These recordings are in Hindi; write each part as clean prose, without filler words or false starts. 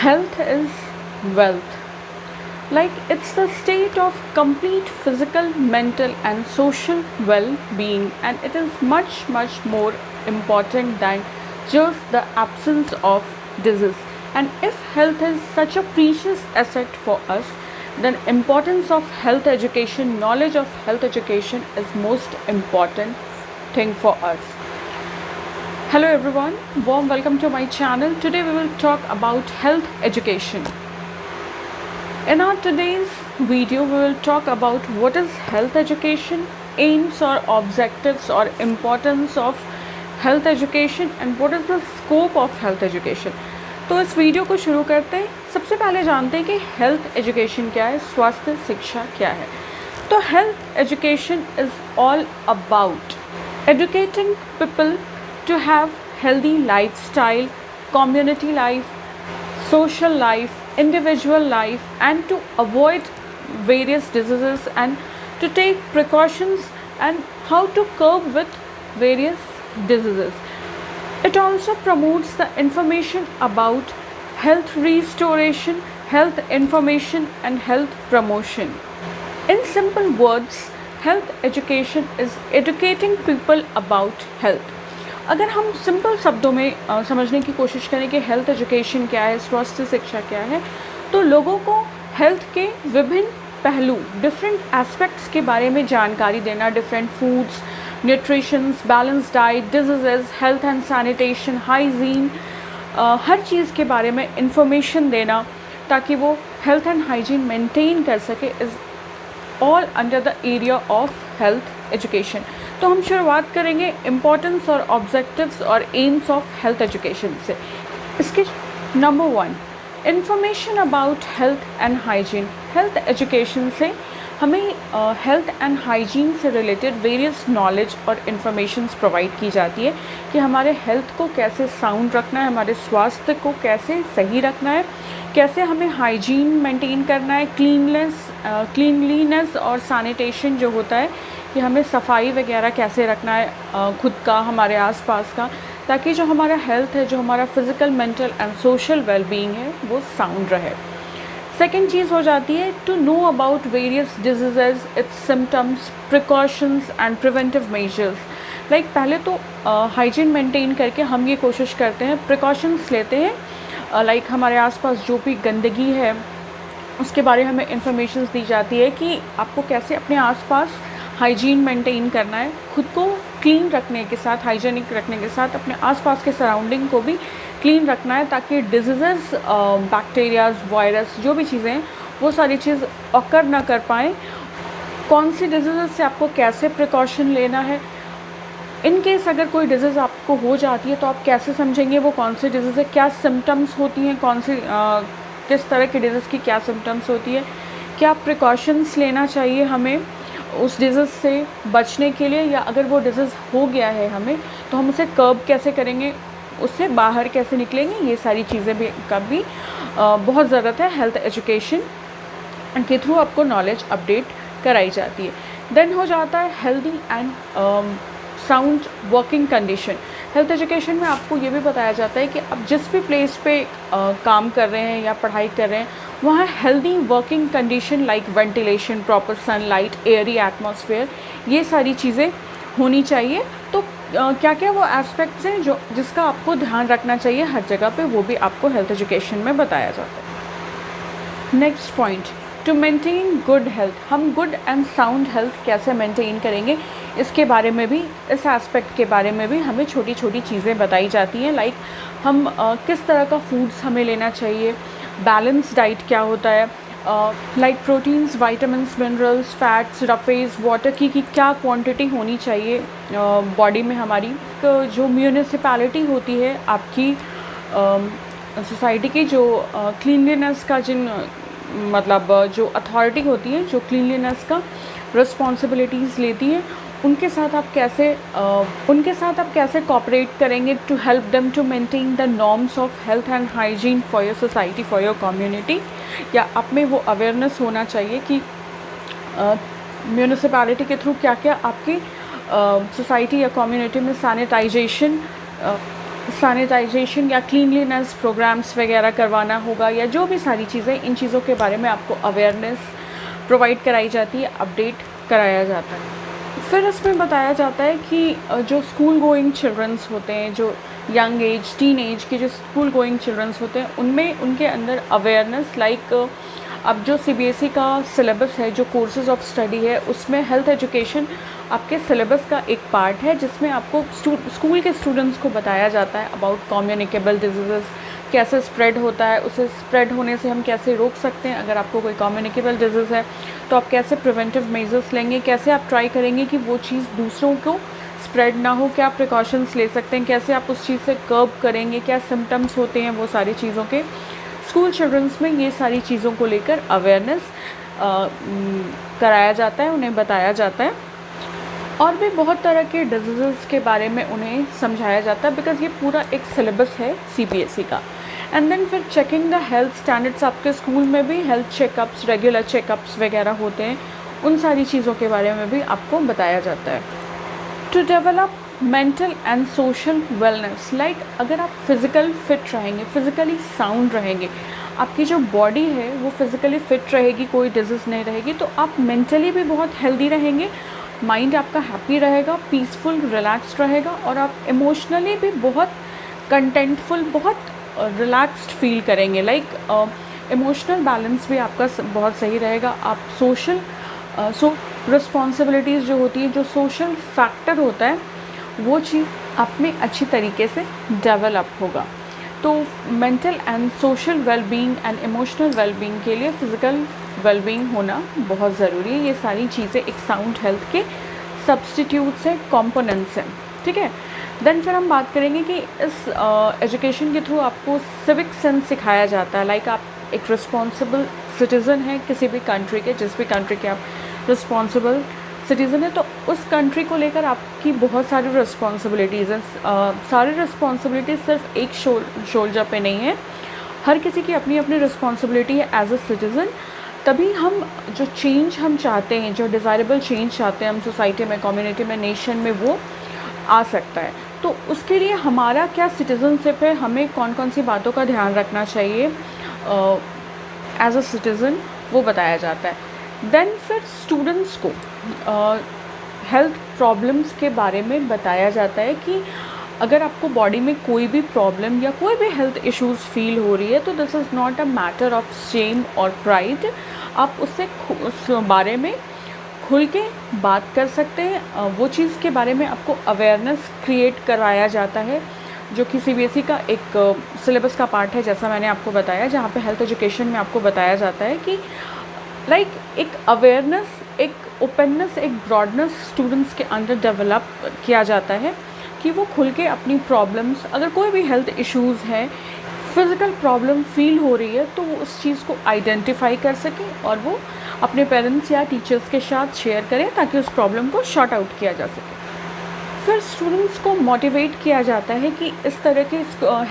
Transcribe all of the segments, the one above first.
Health is wealth. Like it's the state of complete physical, mental, and social well being, and it is much more important than just the absence of disease. And if health is such a precious asset for us, then importance of health education, knowledge of health education is most important thing for us. Hello everyone, warm welcome to my channel. Today we will talk about health education. In our today's video, we will talk about what is health education, aims or objectives or importance of health education and what is the scope of health education. तो इस वीडियो को शुरू करते हैं. सबसे पहले जानते हैं कि हेल्थ एजुकेशन क्या है, स्वास्थ्य शिक्षा क्या है. तो health education is all about educating people to have healthy lifestyle, community life, social life, individual life, and to avoid various diseases and to take precautions and how to cope with various diseases. It also promotes the information about health restoration, health information, and health promotion. In simple words, health education is educating people about health. अगर हम सिंपल शब्दों में समझने की कोशिश करें कि हेल्थ एजुकेशन क्या है, स्वास्थ्य शिक्षा क्या है, तो लोगों को हेल्थ के विभिन्न पहलू, डिफरेंट एस्पेक्ट्स के बारे में जानकारी देना, different foods, nutritions, balance diet, diseases, health and sanitation, hygiene, हर चीज़ के बारे में इंफॉर्मेशन देना ताकि वो हेल्थ एंड हाइजीन मेंटेन कर सके is all under the area of health education. तो हम शुरुआत करेंगे इम्पोर्टेंस और ऑब्जेक्टिव्स और एम्स ऑफ हेल्थ एजुकेशन से. इसके number 1, information about health and hygiene. Health education से हमें हेल्थ एंड हाइजीन से रिलेटेड वेरियस नॉलेज और इन्फॉर्मेशंस प्रोवाइड की जाती है कि हमारे हेल्थ को कैसे साउंड रखना है, हमारे स्वास्थ्य को कैसे सही रखना है, कैसे हमें हाइजीन मेंटेन करना है, क्लीनलीनेस और सैनिटेशन जो होता है कि हमें सफाई वगैरह कैसे रखना है खुद का, हमारे आसपास का, ताकि जो हमारा हेल्थ है, जो हमारा physical, mental and social wellbeing है, वो साउंड रहे. सेकेंड चीज़ हो जाती है to know about various diseases, its symptoms, precautions and preventive measures. Like पहले तो हाइजीन मेंटेन करके हम ये कोशिश करते हैं, प्रिकॉशंस लेते हैं, लाइक हमारे आसपास जो भी गंदगी है उसके बारे में हमें इंफॉर्मेशन दी जाती है कि आपको कैसे अपने आसपास हाइजीन मेंटेन करना है, खुद को क्लीन रखने के साथ, हाइजीनिक रखने के साथ अपने आसपास के सराउंडिंग को भी क्लीन रखना है ताकि डिजीज़, बैक्टीरियाज, वायरस, जो भी चीज़ें हैं वो सारी चीज़ ऑकर ना कर पाएँ. कौन सी डिजीज़ से आपको कैसे प्रिकॉशन लेना है, इन केस अगर कोई डिजीज़ आपको हो जाती है तो आप कैसे समझेंगे वो कौन सी डिजीज़ है, क्या सिम्टम्स होती हैं, कौन सी किस तरह की डिजीज़ की क्या सिम्टम्स होती है, क्या प्रिकॉशंस लेना चाहिए हमें उस डिजीज़ से बचने के लिए, या अगर वो डिजीज़ हो गया है हमें तो हम उसे कर्ब कैसे करेंगे, उससे बाहर कैसे निकलेंगे. ये सारी चीज़ें भी का भी बहुत ज़रूरत है. हेल्थ एजुकेशन के थ्रू आपको नॉलेज अपडेट कराई जाती है. देन हो जाता है healthy and sound working condition. Health education में आपको ये भी बताया जाता है कि आप जिस भी प्लेस पे काम कर रहे हैं या पढ़ाई कर रहे हैं वहाँ healthy working condition like ventilation, proper sunlight, Airy atmosphere, ये सारी चीज़ें होनी चाहिए. तो क्या क्या वो एस्पेक्ट्स हैं जो जिसका आपको ध्यान रखना चाहिए हर जगह पे, वो भी आपको हेल्थ एजुकेशन में बताया जाता है. Next point, to maintain good health. हम गुड एंड साउंड हेल्थ कैसे मेंटेन करेंगे इसके बारे में भी, इस एस्पेक्ट के बारे में भी हमें छोटी छोटी चीज़ें बताई जाती हैं. लाइक हम किस तरह का फूड्स हमें लेना चाहिए, बैलेंस डाइट क्या होता है, like proteins, vitamins, minerals, fats, roughage, water की क्या क्वांटिटी होनी चाहिए बॉडी में हमारी. तो जो म्यूनिसिपैलिटी होती है आपकी सोसाइटी की, जो क्लीनलीनेस का मतलब जो अथॉरिटी होती है जो क्लीनलीनेस का रिस्पॉन्सिबिलिटीज़ लेती है, उनके साथ आप कैसे कोऑपरेट करेंगे to help them to maintain the norms of health and hygiene for your society, for your community. या आप में वो अवेयरनेस होना चाहिए कि म्यूनिसिपैलिटी के थ्रू क्या क्या आपकी सोसाइटी या कम्युनिटी में सैनिटाइजेशन सैनिटाइजेशन या क्लीनलीनेस प्रोग्राम्स वगैरह करवाना होगा, या जो भी सारी चीज़ें, इन चीज़ों के बारे में आपको अवेयरनेस प्रोवाइड कराई जाती है, अपडेट कराया जाता है। फिर इसमें बताया जाता है कि जो स्कूल गोइंग चिल्ड्रंस होते हैं, जो यंग एज टीन एज के जो स्कूल गोइंग चिल्ड्रंस होते हैं, उनमें उनके अंदर अवेयरनेस लाइक अब जो सीबीएसई का सिलेबस है, जो कोर्सेज ऑफ स्टडी है, उसमें हेल्थ एजुकेशन आपके सिलेबस का एक पार्ट है, जिसमें आपको स्कूल के स्टूडेंट्स को बताया जाता है अबाउट कम्युनिकेबल डिजीज़, कैसे स्प्रेड होता है, उसे स्प्रेड होने से हम कैसे रोक सकते हैं। अगर आपको कोई कम्युनिकेबल डिजीज़ है तो आप कैसे प्रिवेंटिव मेजर्स लेंगे, कैसे आप ट्राई करेंगे कि वो चीज़ दूसरों को स्प्रेड ना हो, क्या प्रिकॉशंस ले सकते हैं, कैसे आप उस चीज़ से कर्ब करेंगे, क्या सिम्टम्स होते हैं वो सारी चीज़ों के। स्कूल चिल्ड्रंस में ये सारी चीज़ों को लेकर अवेयरनेस कराया जाता है, उन्हें बताया जाता है, और भी बहुत तरह के डिजीज़ के बारे में उन्हें समझाया जाता है, बिकॉज़ ये पूरा एक सिलेबस है सीबीएसई का। एंड देन फिर चेकिंग द हेल्थ स्टैंडर्ड्स, आपके स्कूल में भी हेल्थ चेकअप्स, रेगुलर चेकअप्स वगैरह होते हैं, उन सारी चीज़ों के बारे में भी आपको बताया जाता है। To develop mental and social wellness, like अगर आप फिज़िकल फिट रहेंगे, फिज़िकली साउंड रहेंगे, आपकी जो बॉडी है वो फिज़िकली फिट रहेगी, कोई डिजीज़ नहीं रहेगी, तो आप मेंटली भी बहुत हेल्दी रहेंगे, माइंड आपका हैप्पी रहेगा, पीसफुल रिलैक्स्ड रहेगा, और आप इमोशनली भी बहुत कंटेंटफुल, बहुत रिलैक्स्ड फील करेंगे। लाइक इमोशनल बैलेंस भी आपका बहुत सही रहेगा। आप सोशल रिस्पॉन्सिबिलिटीज़ जो होती है, जो सोशल फैक्टर होता है, वो चीज़ आप में अच्छी तरीके से डेवलप होगा। तो mental and social wellbeing and emotional wellbeing के लिए फ़िज़िकल वेलबींग होना बहुत ज़रूरी है। ये सारी चीज़ें एक साउंड हेल्थ के सब्सटीट्यूट्स हैं, कॉम्पोनेंट्स हैं, ठीक है। देन फिर हम बात करेंगे कि इस एजुकेशन के थ्रू आपको सिविक सेंस सिखाया जाता है। लाइक आप एक रिस्पॉन्सिबल सिटीज़न हैं किसी भी कंट्री के, जिस भी कंट्री के आप रिस्पॉन्सिबल सिटीज़न है, तो उस कंट्री को लेकर आपकी बहुत सारी रिस्पॉन्सिबिलिटीज़ हैं। सारी रिस्पॉन्सिबिलिटीज़ सिर्फ एक शोल्डर पे नहीं है, हर किसी की अपनी अपनी रिस्पॉन्सिबिलिटी है एज अ सिटीज़न। तभी हम जो चेंज हम चाहते हैं, जो डिज़ायरेबल चेंज चाहते हैं हम सोसाइटी में, कम्युनिटी में, नेशन में, वो आ सकता है। तो उसके लिए हमारा क्या सिटीज़नशिप है, हमें कौन कौन सी बातों का ध्यान रखना चाहिए एज अ सिटीज़न, वो बताया जाता है। देन फिर स्टूडेंट्स को हेल्थ प्रॉब्लम्स के बारे में बताया जाता है कि अगर आपको बॉडी में कोई भी प्रॉब्लम या कोई भी हेल्थ इश्यूज़ फील हो रही है, तो this is not a matter of shame और प्राइड। आप उससे उस बारे में खुल के बात कर सकते हैं। वो चीज़ के बारे में आपको अवेयरनेस क्रिएट कराया जाता है, जो कि सीबीएसई का एक सिलेबस का पार्ट है, जैसा मैंने आपको बताया, जहाँ पे हेल्थ एजुकेशन में आपको बताया जाता है कि लाइक एक अवेयरनेस, एक ओपननेस, एक ब्रॉडनेस स्टूडेंट्स के अंदर डेवलप किया जाता है कि वो खुल के अपनी प्रॉब्लम्स, अगर कोई भी हेल्थ इश्यूज़ है, फिज़िकल प्रॉब्लम फील हो रही है, तो वो उस चीज़ को आइडेंटिफाई कर सकें और वो अपने पेरेंट्स या टीचर्स के साथ शेयर करें, ताकि उस प्रॉब्लम को शॉर्ट आउट किया जा सके। फिर स्टूडेंट्स को मोटिवेट किया जाता है कि इस तरह के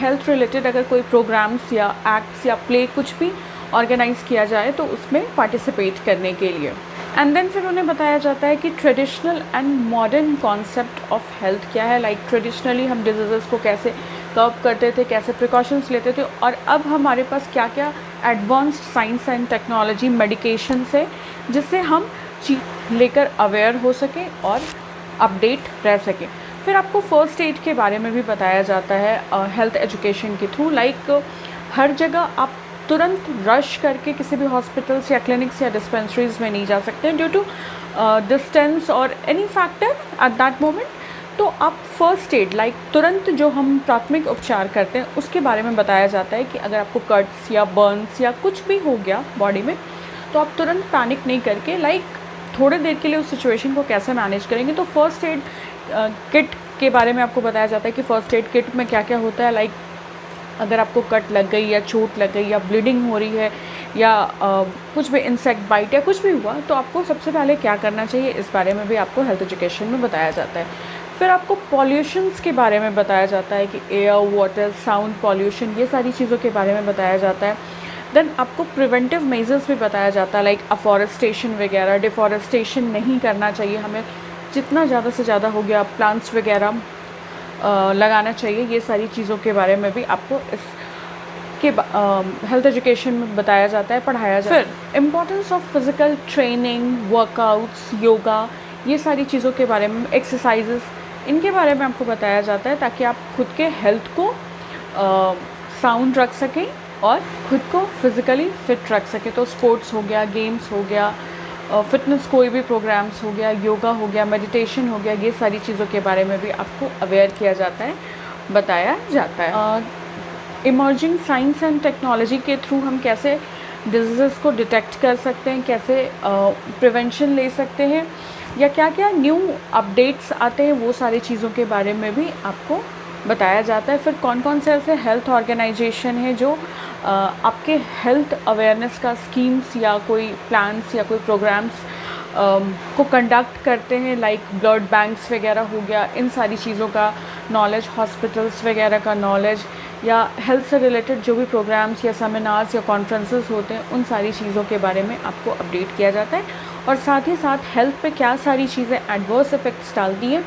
हेल्थ रिलेटेड अगर कोई प्रोग्राम्स या एक्ट्स या प्ले कुछ भी ऑर्गेनाइज़ किया जाए, तो उसमें पार्टिसिपेट करने के लिए। एंड देन फिर उन्हें बताया जाता है कि traditional and modern concept of health क्या है। लाइक ट्रेडिशनली हम डिजीज़ को कैसे कर्व करते थे, कैसे प्रिकॉशंस लेते थे, और अब हमारे पास क्या क्या advanced science and technology medications है, जिससे हम चीज़ लेकर अवेयर हो सकें और अपडेट रह सकें। फिर आपको फ़र्स्ट एड के बारे में भी बताया जाता है हेल्थ एजुकेशन के थ्रू। लाइक हर जगह आप तुरंत रश करके किसी भी हॉस्पिटल्स या क्लिनिक्स या डिस्पेंसरीज़ में नहीं जा सकते हैं, ड्यू टू डिस्टेंस और any factor at that moment. तो आप फ़र्स्ट एड, लाइक तुरंत जो हम प्राथमिक उपचार करते हैं, उसके बारे में बताया जाता है कि अगर आपको कट्स या बर्न्स या कुछ भी हो गया बॉडी में, तो आप तुरंत पैनिक नहीं करके, लाइक थोड़ी देर के लिए उस सिचुएशन को कैसे मैनेज करेंगे। तो फ़र्स्ट एड किट के बारे में आपको बताया जाता है कि फ़र्स्ट एड किट में क्या क्या होता है। लाइक अगर आपको कट लग गई या चोट लग गई या ब्लीडिंग हो रही है या कुछ भी इंसेक्ट बाइट या कुछ भी हुआ, तो आपको सबसे पहले क्या करना चाहिए, इस बारे में भी आपको हेल्थ एजुकेशन में बताया जाता है। फिर आपको पॉल्यूशंस के बारे में बताया जाता है कि एयर, वाटर, साउंड पॉल्यूशन, ये सारी चीज़ों के बारे में बताया जाता है। देन आपको प्रिवेंटिव मेजर्स भी बताया जाता है, लाइक अफॉरेस्टेशन वगैरह, डिफॉरेस्टेशन नहीं करना चाहिए हमें, जितना ज़्यादा से ज़्यादा हो गया प्लांट्स वगैरह लगाना चाहिए, ये सारी चीज़ों के बारे में भी आपको के हेल्थ एजुकेशन में बताया जाता है, पढ़ाया जाता है। फिर importance of physical training, workouts, yoga, ये सारी चीज़ों के बारे में, एक्सरसाइजेस, इनके बारे में आपको बताया जाता है ताकि आप खुद के हेल्थ को साउंड रख सकें और खुद को फिज़िकली फिट रख सकें। तो स्पोर्ट्स हो गया, गेम्स हो गया, फिटनेस कोई भी प्रोग्राम्स हो गया, योगा हो गया, मेडिटेशन हो गया, ये सारी चीज़ों के बारे में भी आपको अवेयर किया जाता है, बताया जाता है। इमर्जिंग साइंस एंड टेक्नोलॉजी के थ्रू हम कैसे डिजीज़ को डिटेक्ट कर सकते हैं, कैसे प्रिवेंशन ले सकते हैं, या क्या क्या न्यू अपडेट्स आते हैं, वो सारी चीज़ों के बारे में भी आपको बताया जाता है। फिर कौन कौन से ऐसे हेल्थ ऑर्गेनाइजेशन हैं जो आपके हेल्थ अवेयरनेस का स्कीम्स या कोई प्लान्स या कोई प्रोग्राम्स को कंडक्ट करते हैं, लाइक ब्लड बैंक्स वगैरह हो गया, इन सारी चीज़ों का नॉलेज, हॉस्पिटल्स वगैरह का नॉलेज, या हेल्थ से रिलेटेड जो भी प्रोग्राम्स या सेमिनार्स या कॉन्फ्रेंसेस होते हैं, उन सारी चीज़ों के बारे में आपको अपडेट किया जाता है। और साथ ही साथ हेल्थ पे क्या सारी चीज़ें एडवर्स इफ़ेक्ट्स डालती हैं,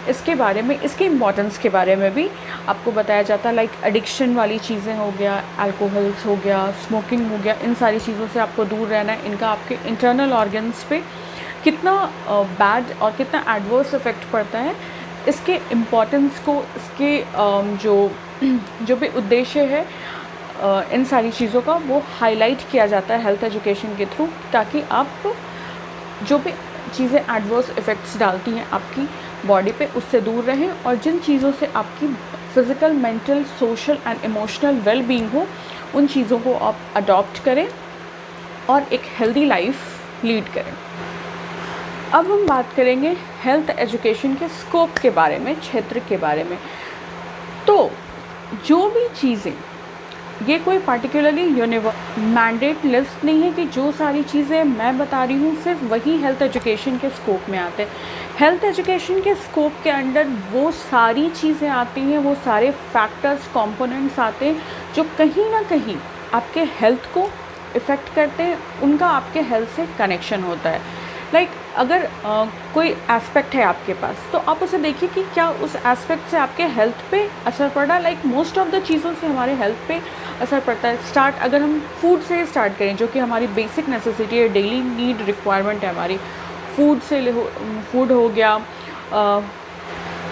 इसके बारे में, इसके इम्पॉर्टेंस के बारे में भी आपको बताया जाता है। लाइक एडिक्शन वाली चीज़ें हो गया, अल्कोहल्स हो गया, स्मोकिंग हो गया, इन सारी चीज़ों से आपको दूर रहना है। इनका आपके इंटरनल ऑर्गन्स पे कितना बैड और कितना एडवर्स इफ़ेक्ट पड़ता है, इसके इम्पॉर्टेंस को, इसके जो भी उद्देश्य है इन सारी चीज़ों का, वो हाईलाइट किया जाता है हेल्थ एजुकेशन के थ्रू, ताकि आप जो भी चीज़ें एडवर्स इफ़ेक्ट्स डालती हैं आपकी बॉडी पे, उससे दूर रहें, और जिन चीज़ों से आपकी physical, mental, social and emotional well being हो, उन चीज़ों को आप अडॉप्ट करें और एक हेल्दी लाइफ लीड करें। अब हम बात करेंगे हेल्थ एजुकेशन के स्कोप के बारे में, क्षेत्र के बारे में। तो जो भी चीज़ें, ये कोई पार्टिकुलरली मैंडेट लिस्ट नहीं है कि जो सारी चीज़ें मैं बता रही हूँ सिर्फ वही हेल्थ एजुकेशन के स्कोप में आते हैं। हेल्थ एजुकेशन के स्कोप के अंडर वो सारी चीज़ें आती हैं, वो सारे फैक्टर्स, कंपोनेंट्स आते हैं जो कहीं ना कहीं आपके हेल्थ को इफ़ेक्ट करते हैं, उनका आपके हेल्थ से कनेक्शन होता है। लाइक अगर कोई एस्पेक्ट है आपके पास, तो आप उसे देखिए कि क्या उस एस्पेक्ट से आपके हेल्थ पे असर पड़ रहा है। लाइक मोस्ट ऑफ द चीज़ों से हमारे हेल्थ पे असर पड़ता है। अगर हम फूड से स्टार्ट करें, जो कि हमारी बेसिक नेसेसिटी है, डेली नीड रिक्वायरमेंट है हमारी, फूड हो गया,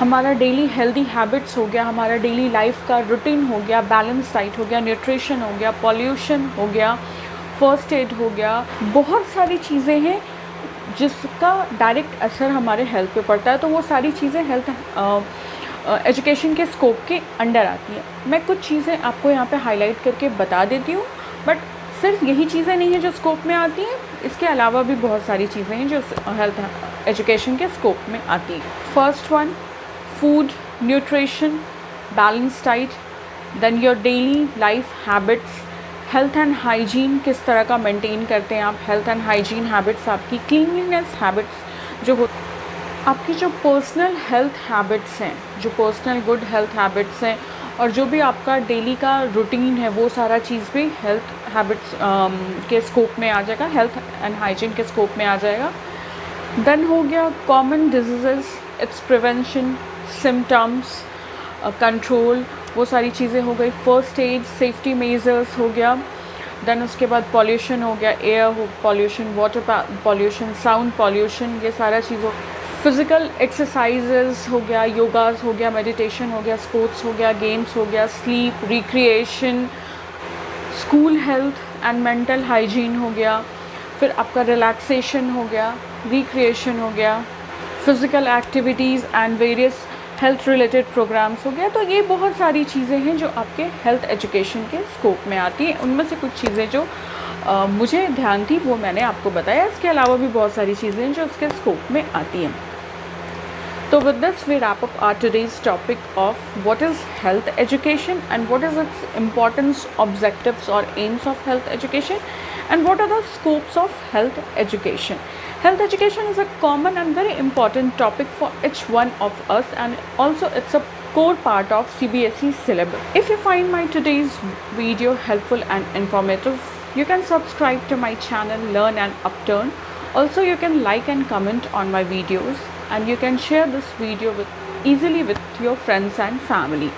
हमारा डेली हेल्दी हैबिट्स हो गया, हमारा डेली लाइफ का रूटीन हो गया, बैलेंस डाइट हो गया, न्यूट्रिशन हो गया, पॉल्यूशन हो गया, फर्स्ट एड हो गया, बहुत सारी चीज़ें हैं जिसका डायरेक्ट असर हमारे हेल्थ पे पड़ता है। तो वो सारी चीज़ें हेल्थ एजुकेशन के स्कोप के अंडर आती हैं। मैं कुछ चीज़ें आपको यहाँ पे हाईलाइट करके बता देती हूँ, बट सिर्फ यही चीज़ें नहीं हैं जो स्कोप में आती हैं, इसके अलावा भी बहुत सारी चीज़ें हैं जो हेल्थ एजुकेशन के स्कोप में आती हैं। First one, food, nutrition, balance diet, then your daily life habits, health and hygiene किस तरह का मेंटेन करते हैं आप, हेल्थ एंड हाइजीन हैबिट्स, आपकी क्लीनलीनेस हैबिट्स जो आपकी जो पर्सनल हेल्थ हैबिट्स हैं, जो पर्सनल गुड हेल्थ हैबिट्स हैं, और जो भी आपका डेली का रूटीन है, वो सारा चीज़ भी हेल्थ हैबिट्स के स्कोप में आ जाएगा, हेल्थ एंड हाइजीन के स्कोप में आ जाएगा। देन हो गया common disease, it's prevention, symptoms, control, वो सारी चीज़ें हो गई। फर्स्ट एड, सेफ्टी मेजर्स हो गया। देन उसके बाद पॉल्यूशन हो गया, air pollution, water pollution, sound pollution, ये सारा चीज़ हो। फिज़िकल एक्सरसाइजेस हो गया, योगास हो गया, मेडिटेशन हो गया, स्पोर्ट्स हो गया, गेम्स हो गया, sleep, recreation, school health and mental hygiene हो गया। फिर आपका रिलैक्सेशन हो गया, रिक्रिएशन हो गया, physical activities and various health related programs हो गया। तो ये बहुत सारी चीज़ें हैं जो आपके हेल्थ एजुकेशन के स्कोप में आती हैं। उनमें से कुछ चीज़ें जो मुझे ध्यान थी वो मैंने आपको बताया। इसके अलावा भी बहुत सारी चीज़ें हैं जो उसके स्कोप में आती हैं। So with this we wrap up our today's topic of what is health education and what is its importance, objectives or aims of health education, and what are the scopes of health education. Health education is a common and very important topic for each one of us, and also it's a core part of CBSE syllabus. If you find my today's video helpful and informative, you can subscribe to my channel Learn and Upturn. Also you can like and comment on my videos, and you can share this video easily with your friends and family.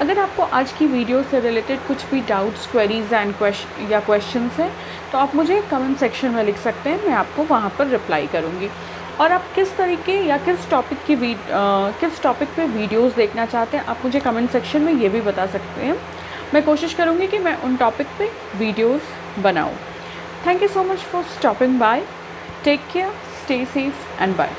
अगर आपको आज की वीडियो से रिलेटेड कुछ भी डाउट्स, क्वेरीज एंड क्वेश्चंस हैं तो आप मुझे कमेंट सेक्शन में लिख सकते हैं, मैं आपको वहाँ पर रिप्लाई करूँगी। और आप किस तरीके या किस टॉपिक पे वीडियोस देखना चाहते हैं आप मुझे कमेंट सेक्शन में ये भी बता सकते हैं। मैं कोशिश करूँगी कि मैं उन टॉपिक पे वीडियोस बनाऊँ। Thank you so much for stopping bye. Take care, stay safe and bye.